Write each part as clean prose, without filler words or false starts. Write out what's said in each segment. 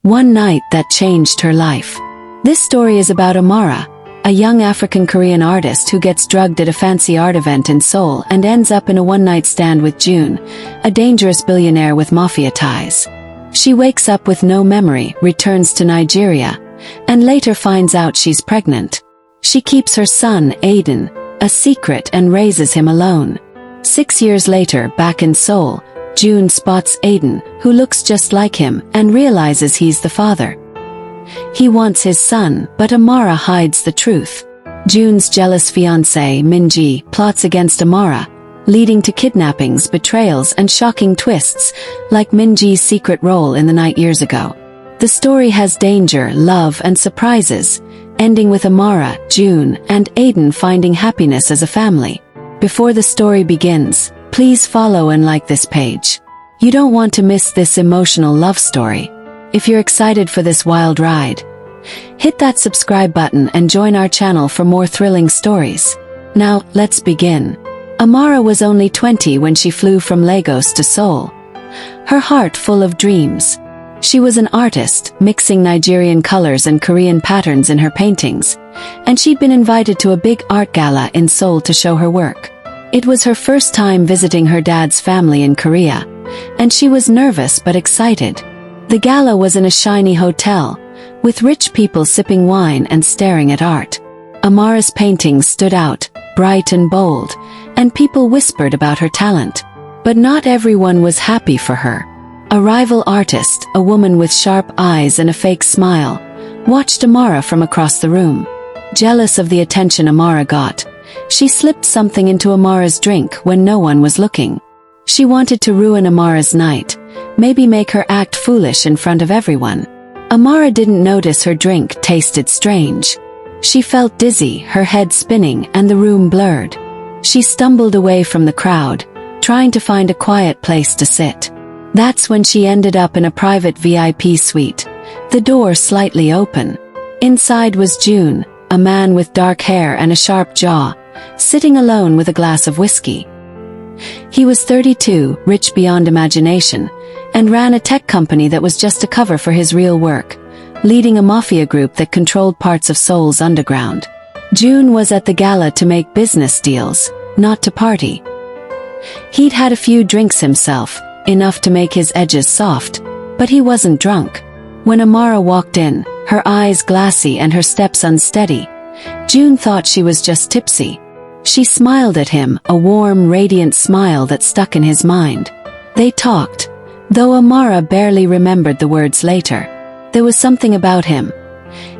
One night that changed her life. This story is about Amara, a young African-Korean artist who gets drugged at a fancy art event in Seoul and ends up in a one-night stand with June, a dangerous billionaire with mafia ties. She wakes up with no memory, returns to Nigeria, and later finds out she's pregnant. She keeps her son, Aiden, a secret and raises him alone. 6 years later, back in Seoul, June spots Aiden, who looks just like him, and realizes he's the father. He wants his son, but Amara hides the truth. June's jealous fiancé, Minji, plots against Amara, leading to kidnappings, betrayals, and shocking twists, like Minji's secret role in the night years ago. The story has danger, love, and surprises, ending with Amara, June, and Aiden finding happiness as a family. Before the story begins, please follow and like this page. You don't want to miss this emotional love story. If you're excited for this wild ride, hit that subscribe button and join our channel for more thrilling stories. Now, let's begin. Amara was only 20 when she flew from Lagos to Seoul, her heart full of dreams. She was an artist, mixing Nigerian colors and Korean patterns in her paintings, and she'd been invited to a big art gala in Seoul to show her work. It was her first time visiting her dad's family in Korea, and she was nervous but excited. The gala was in a shiny hotel, with rich people sipping wine and staring at art. Amara's paintings stood out, bright and bold, and people whispered about her talent. But not everyone was happy for her. A rival artist, a woman with sharp eyes and a fake smile, watched Amara from across the room. Jealous of the attention Amara got, she slipped something into Amara's drink when no one was looking. She wanted to ruin Amara's night, maybe make her act foolish in front of everyone. Amara didn't notice her drink tasted strange. She felt dizzy, her head spinning, and the room blurred. She stumbled away from the crowd, trying to find a quiet place to sit. That's when she ended up in a private VIP suite, the door slightly open. Inside was June, a man with dark hair and a sharp jaw, sitting alone with a glass of whiskey. He was 32, rich beyond imagination, and ran a tech company that was just a cover for his real work, leading a mafia group that controlled parts of Seoul's underground. June was at the gala to make business deals, not to party. He'd had a few drinks himself, enough to make his edges soft, but he wasn't drunk. When Amara walked in, her eyes glassy and her steps unsteady, June thought she was just tipsy. She smiled at him, a warm, radiant smile that stuck in his mind. They talked, though Amara barely remembered the words later. There was something about him.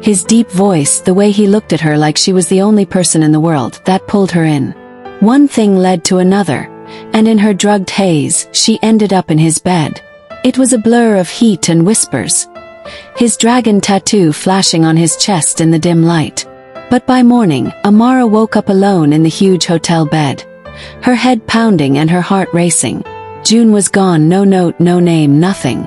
His deep voice, the way he looked at her like she was the only person in the world, that pulled her in. One thing led to another, and in her drugged haze, she ended up in his bed. It was a blur of heat and whispers, his dragon tattoo flashing on his chest in the dim light. But by morning, Amara woke up alone in the huge hotel bed, her head pounding and her heart racing. June was gone, no note, no name, nothing.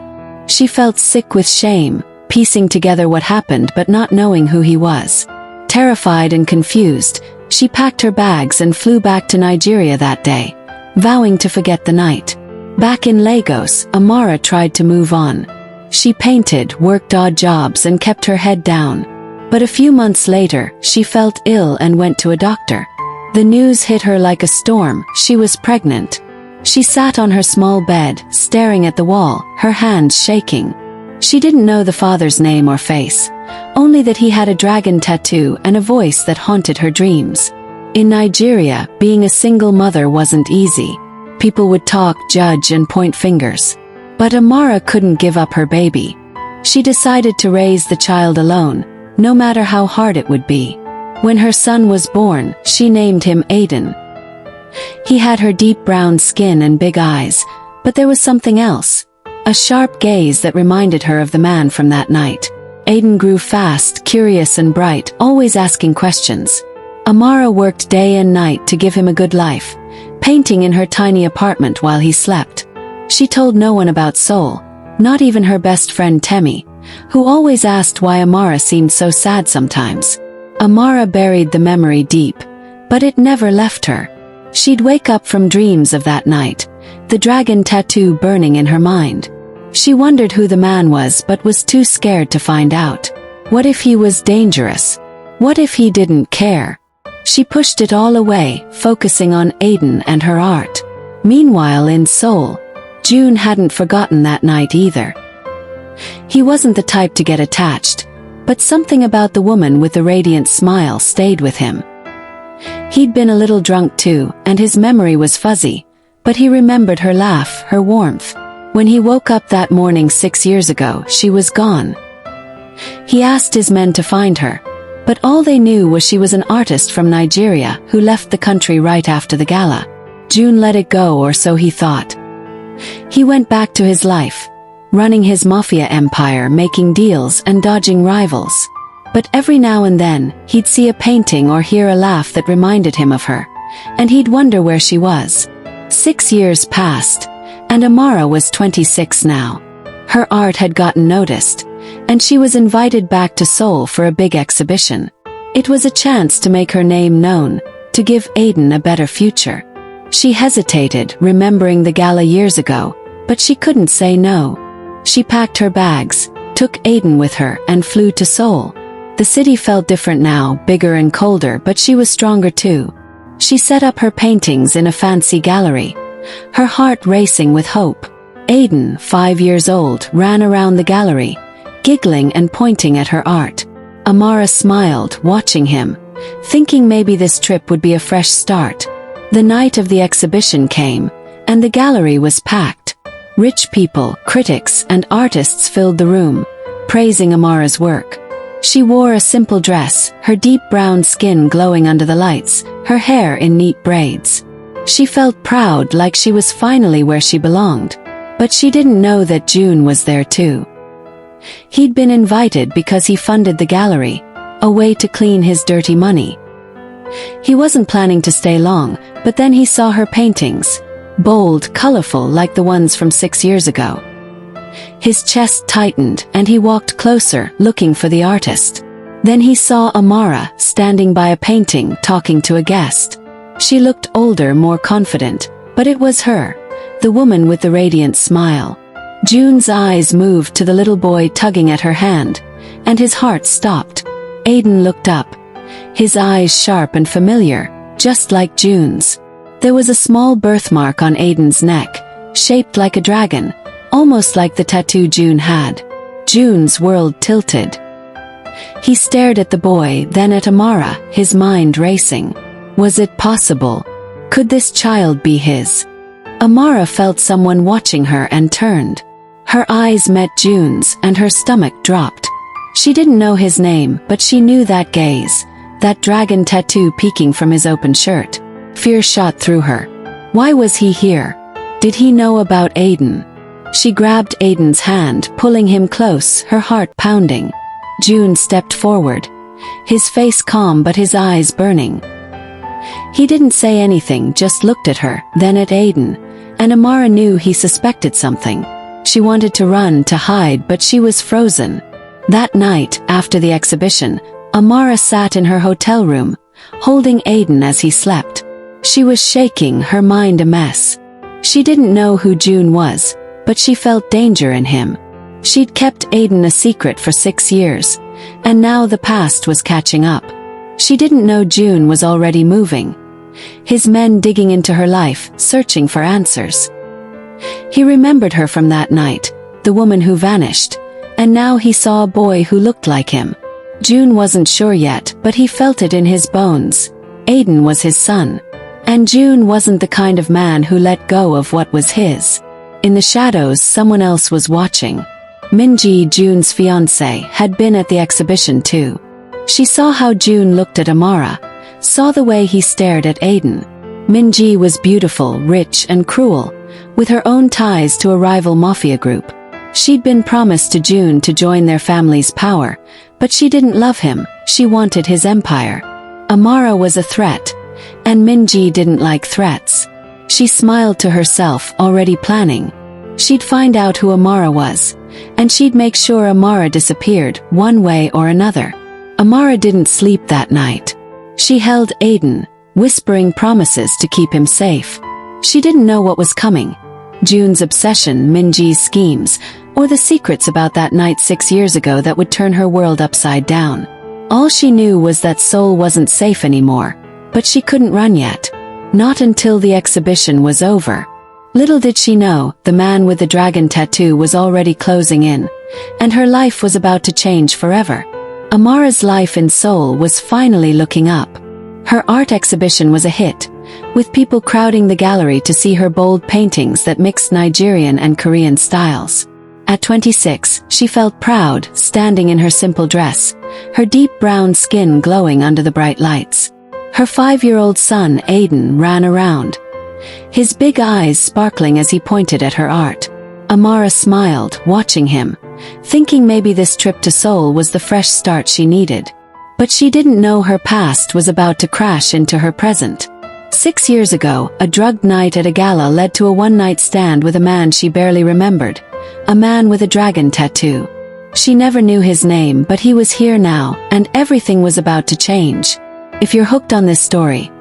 She felt sick with shame, piecing together what happened but not knowing who he was. Terrified and confused, she packed her bags and flew back to Nigeria that day, vowing to forget the night. Back in Lagos, Amara tried to move on. She painted, worked odd jobs, and kept her head down. But a few months later, she felt ill and went to a doctor. The news hit her like a storm: she was pregnant. She sat on her small bed, staring at the wall, her hands shaking. She didn't know the father's name or face, only that he had a dragon tattoo and a voice that haunted her dreams. In Nigeria, being a single mother wasn't easy. People would talk, judge, and point fingers. But Amara couldn't give up her baby. She decided to raise the child alone, no matter how hard it would be. When her son was born, she named him Aiden. He had her deep brown skin and big eyes, but there was something else. A sharp gaze that reminded her of the man from that night. Aiden grew fast, curious and bright, always asking questions. Amara worked day and night to give him a good life, painting in her tiny apartment while he slept. She told no one about Seoul, not even her best friend Temi, who always asked why Amara seemed so sad sometimes. Amara buried the memory deep, but it never left her. She'd wake up from dreams of that night, the dragon tattoo burning in her mind. She wondered who the man was but was too scared to find out. What if he was dangerous? What if he didn't care? She pushed it all away, focusing on Aiden and her art. Meanwhile in Seoul, June hadn't forgotten that night either. He wasn't the type to get attached, but something about the woman with the radiant smile stayed with him. He'd been a little drunk too, and his memory was fuzzy, but he remembered her laugh, her warmth. When he woke up that morning 6 years ago, she was gone. He asked his men to find her, but all they knew was she was an artist from Nigeria who left the country right after the gala. June let it go, or so he thought. He went back to his life, running his mafia empire, making deals and dodging rivals. But every now and then, he'd see a painting or hear a laugh that reminded him of her, and he'd wonder where she was. 6 years passed, and Amara was 26 now. Her art had gotten noticed, and she was invited back to Seoul for a big exhibition. It was a chance to make her name known, to give Aiden a better future. She hesitated, remembering the gala years ago, but she couldn't say no. She packed her bags, took Aiden with her, and flew to Seoul. The city felt different now, bigger and colder, but she was stronger too. She set up her paintings in a fancy gallery, her heart racing with hope. Aiden, 5 years old, ran around the gallery, giggling and pointing at her art. Amara smiled, watching him, thinking maybe this trip would be a fresh start. The night of the exhibition came, and the gallery was packed. Rich people, critics, and artists filled the room, praising Amara's work. She wore a simple dress, her deep brown skin glowing under the lights, her hair in neat braids. She felt proud, like she was finally where she belonged. But she didn't know that June was there too. He'd been invited because he funded the gallery, a way to clean his dirty money. He wasn't planning to stay long, but then he saw her paintings, bold, colorful like the ones from 6 years ago. His chest tightened, and he walked closer, looking for the artist. Then he saw Amara, standing by a painting, talking to a guest. She looked older, more confident, but it was her, the woman with the radiant smile. June's eyes moved to the little boy tugging at her hand, and his heart stopped. Aiden looked up, his eyes sharp and familiar, just like June's. There was a small birthmark on Aiden's neck, shaped like a dragon, almost like the tattoo June had. June's world tilted. He stared at the boy, then at Amara, his mind racing. Was it possible? Could this child be his? Amara felt someone watching her and turned. Her eyes met June's, and her stomach dropped. She didn't know his name, but she knew that gaze, that dragon tattoo peeking from his open shirt. Fear shot through her. Why was he here? Did he know about Aiden? She grabbed Aiden's hand, pulling him close, her heart pounding. June stepped forward, his face calm but his eyes burning. He didn't say anything, just looked at her, then at Aiden, and Amara knew he suspected something. She wanted to run, to hide, but she was frozen. That night, after the exhibition, Amara sat in her hotel room, holding Aiden as he slept. She was shaking, her mind a mess. She didn't know who June was, but she felt danger in him. She'd kept Aiden a secret for 6 years, and now the past was catching up. She didn't know June was already moving. His men digging into her life, searching for answers. He remembered her from that night, the woman who vanished, and now he saw a boy who looked like him. June wasn't sure yet, but he felt it in his bones. Aiden was his son. And June wasn't the kind of man who let go of what was his. In the shadows, someone else was watching. Minji, June's fiancé, had been at the exhibition too. She saw how June looked at Amara, saw the way he stared at Aiden. Minji was beautiful, rich, and cruel, with her own ties to a rival mafia group. She'd been promised to June to join their family's power, but she didn't love him, she wanted his empire. Amara was a threat, and Minji didn't like threats. She smiled to herself, already planning. She'd find out who Amara was, and she'd make sure Amara disappeared, one way or another. Amara didn't sleep that night. She held Aiden, whispering promises to keep him safe. She didn't know what was coming, June's obsession, Minji's schemes, or the secrets about that night 6 years ago that would turn her world upside down. All she knew was that Seoul wasn't safe anymore, but she couldn't run yet. Not until the exhibition was over. Little did she know, the man with the dragon tattoo was already closing in, and her life was about to change forever. Amara's life in Seoul was finally looking up. Her art exhibition was a hit, with people crowding the gallery to see her bold paintings that mixed Nigerian and Korean styles. At 26, she felt proud, standing in her simple dress, her deep brown skin glowing under the bright lights. Her 5-year-old son, Aiden, ran around, his big eyes sparkling as he pointed at her art. Amara smiled, watching him, thinking maybe this trip to Seoul was the fresh start she needed. But she didn't know her past was about to crash into her present. 6 years ago, a drugged night at a gala led to a one-night stand with a man she barely remembered, a man with a dragon tattoo. She never knew his name, but he was here now, and everything was about to change. If you're hooked on this story,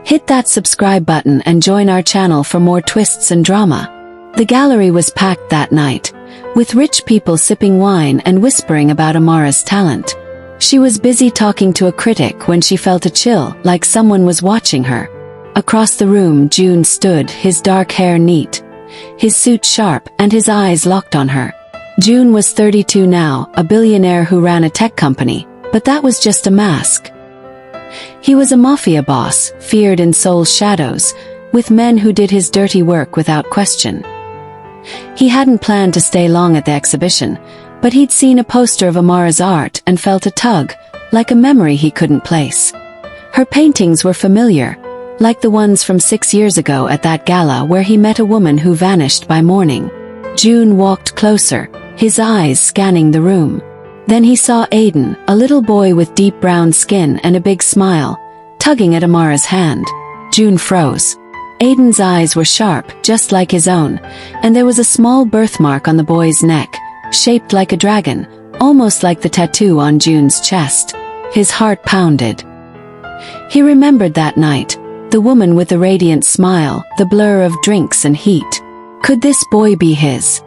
hit that subscribe button and join our channel for more twists and drama. The gallery was packed that night, with rich people sipping wine and whispering about Amara's talent. She was busy talking to a critic when she felt a chill, like someone was watching her. Across the room, June stood, his dark hair neat, his suit sharp, and his eyes locked on her. June was 32 now, a billionaire who ran a tech company, but that was just a mask. He was a mafia boss, feared in Seoul's shadows, with men who did his dirty work without question. He hadn't planned to stay long at the exhibition, but he'd seen a poster of Amara's art and felt a tug, like a memory he couldn't place. Her paintings were familiar, like the ones from 6 years ago at that gala where he met a woman who vanished by morning. June walked closer, his eyes scanning the room. Then he saw Aiden, a little boy with deep brown skin and a big smile, tugging at Amara's hand. June froze. Aiden's eyes were sharp, just like his own, and there was a small birthmark on the boy's neck, shaped like a dragon, almost like the tattoo on June's chest. His heart pounded. He remembered that night, the woman with the radiant smile, the blur of drinks and heat. Could this boy be his?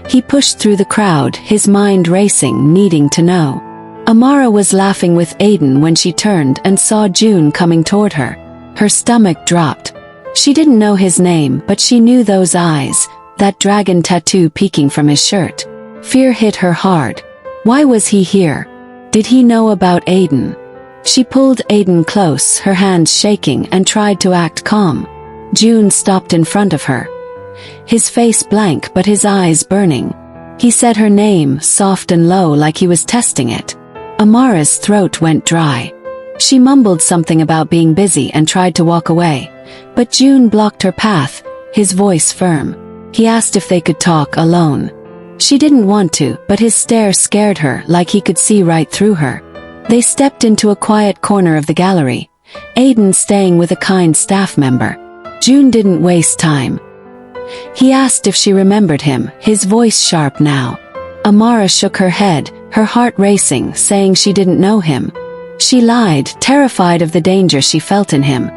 He pushed through the crowd, his mind racing, needing to know. Amara was laughing with Aiden when she turned and saw June coming toward her. Her stomach dropped. She didn't know his name, but she knew those eyes, that dragon tattoo peeking from his shirt. Fear hit her hard. Why was he here? Did he know about Aiden? She pulled Aiden close, her hands shaking, and tried to act calm. June stopped in front of her, his face blank but his eyes burning. He said her name, soft and low, like he was testing it. Amara's throat went dry. She mumbled something about being busy and tried to walk away, but June blocked her path, his voice firm. He asked if they could talk alone. She didn't want to, but his stare scared her, like he could see right through her. They stepped into a quiet corner of the gallery, Aiden staying with a kind staff member. June didn't waste time. He asked if she remembered him, his voice sharp now. Amara shook her head, her heart racing, saying she didn't know him. She lied, terrified of the danger she felt in him,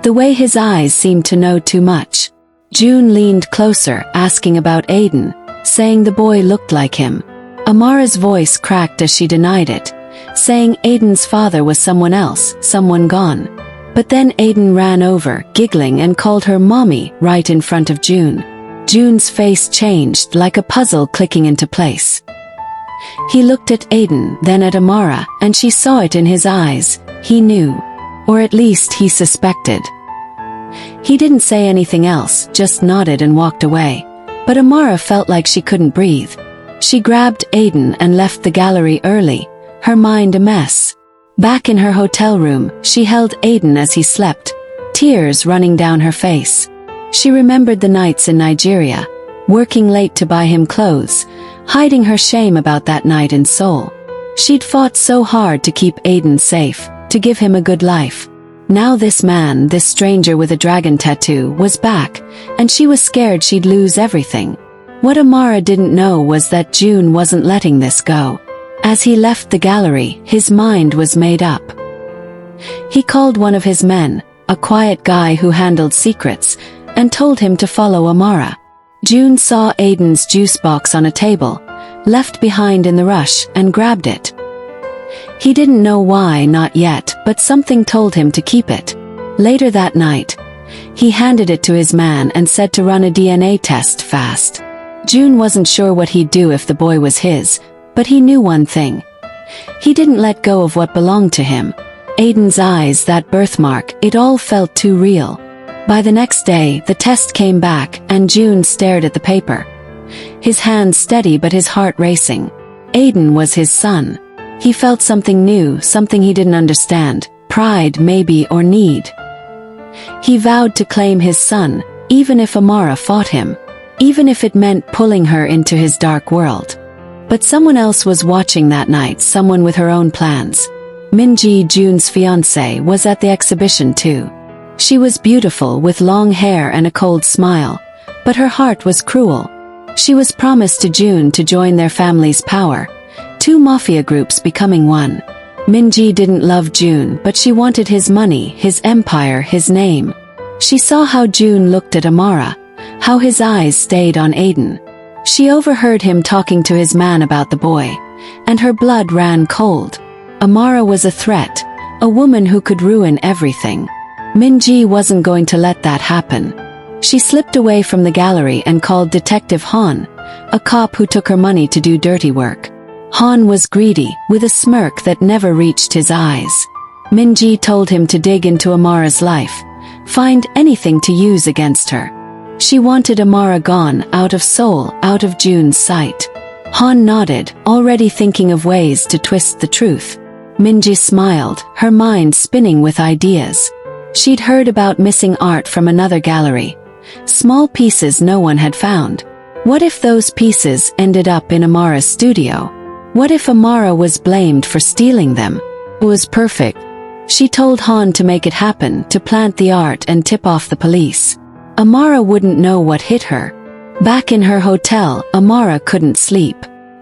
the way his eyes seemed to know too much. June leaned closer, asking about Aiden, saying the boy looked like him. Amara's voice cracked as she denied it, saying Aiden's father was someone else, someone gone. But then Aiden ran over, giggling, and called her mommy right in front of June. June's face changed, like a puzzle clicking into place. He looked at Aiden, then at Amara, and she saw it in his eyes. He knew. Or at least he suspected. He didn't say anything else, just nodded and walked away. But Amara felt like she couldn't breathe. She grabbed Aiden and left the gallery early, her mind a mess. Back in her hotel room, she held Aiden as he slept, tears running down her face. She remembered the nights in Nigeria, working late to buy him clothes, hiding her shame about that night in Seoul. She'd fought so hard to keep Aiden safe, to give him a good life. Now this man, this stranger with a dragon tattoo, was back, and she was scared she'd lose everything. What Amara didn't know was that June wasn't letting this go. As he left the gallery, his mind was made up. He called one of his men, a quiet guy who handled secrets, and told him to follow Amara. June saw Aiden's juice box on a table, left behind in the rush, and grabbed it. He didn't know why, not yet, but something told him to keep it. Later that night, he handed it to his man and said to run a DNA test fast. June wasn't sure what he'd do if the boy was his, but he knew one thing. He didn't let go of what belonged to him. Aiden's eyes, that birthmark, it all felt too real. By the next day, the test came back, and June stared at the paper. His hands steady but his heart racing. Aiden was his son. He felt something new, something he didn't understand, pride maybe, or need. He vowed to claim his son, even if Amara fought him, even if it meant pulling her into his dark world. But someone else was watching that night, someone with her own plans. Minji, June's fiancé, was at the exhibition too. She was beautiful, with long hair and a cold smile, but her heart was cruel. She was promised to June to join their family's power, two mafia groups becoming one. Minji didn't love June, but she wanted his money, his empire, his name. She saw how June looked at Amara, how his eyes stayed on Aiden. She overheard him talking to his man about the boy, and her blood ran cold. Amara was a threat, a woman who could ruin everything. Minji wasn't going to let that happen. She slipped away from the gallery and called Detective Han, a cop who took her money to do dirty work. Han was greedy, with a smirk that never reached his eyes. Minji told him to dig into Amara's life, find anything to use against her. She wanted Amara gone, out of Seoul, out of June's sight. Han nodded, already thinking of ways to twist the truth. Minji smiled, her mind spinning with ideas. She'd heard about missing art from another gallery. Small pieces no one had found. What if those pieces ended up in Amara's studio? What if Amara was blamed for stealing them? It was perfect. She told Han to make it happen, to plant the art and tip off the police. Amara wouldn't know what hit her. Back in her hotel, Amara couldn't sleep.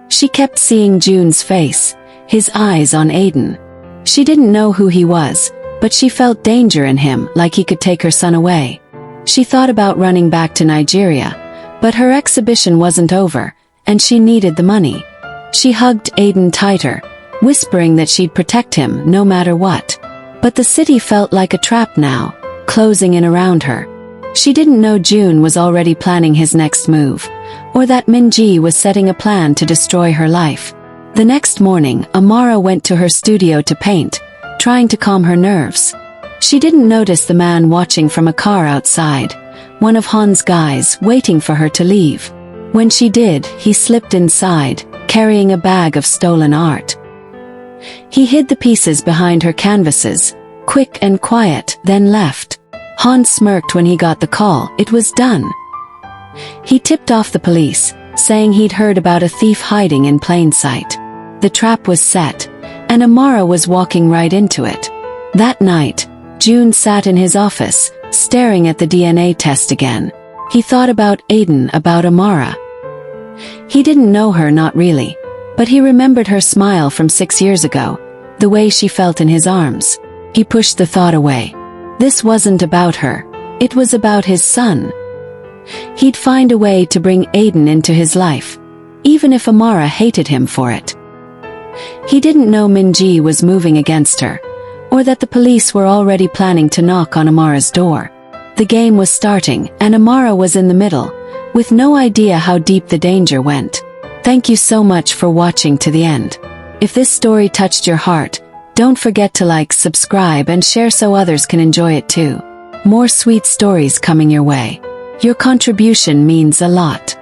She kept seeing June's face, his eyes on Aiden. She didn't know who he was, but she felt danger in him, like he could take her son away. She thought about running back to Nigeria, but her exhibition wasn't over, and she needed the money. She hugged Aiden tighter, whispering that she'd protect him no matter what. But the city felt like a trap now, closing in around her. She didn't know June was already planning his next move, or that Minji was setting a plan to destroy her life. The next morning, Amara went to her studio to paint, trying to calm her nerves. She didn't notice the man watching from a car outside, one of Han's guys waiting for her to leave. When she did, he slipped inside, carrying a bag of stolen art. He hid the pieces behind her canvases, quick and quiet, then left. Han smirked when he got the call. It was done. He tipped off the police, saying he'd heard about a thief hiding in plain sight. The trap was set, and Amara was walking right into it. That night, June sat in his office, staring at the DNA test again. He thought about Aiden, about Amara. He didn't know her, not really, but he remembered her smile from 6 years ago, the way she felt in his arms. He pushed the thought away. This wasn't about her. It was about his son. He'd find a way to bring Aiden into his life, even if Amara hated him for it. He didn't know Minji was moving against her, or that the police were already planning to knock on Amara's door. The game was starting, and Amara was in the middle, with no idea how deep the danger went. Thank you so much for watching to the end. If this story touched your heart, don't forget to like, subscribe, and share so others can enjoy it too. More sweet stories coming your way. Your contribution means a lot.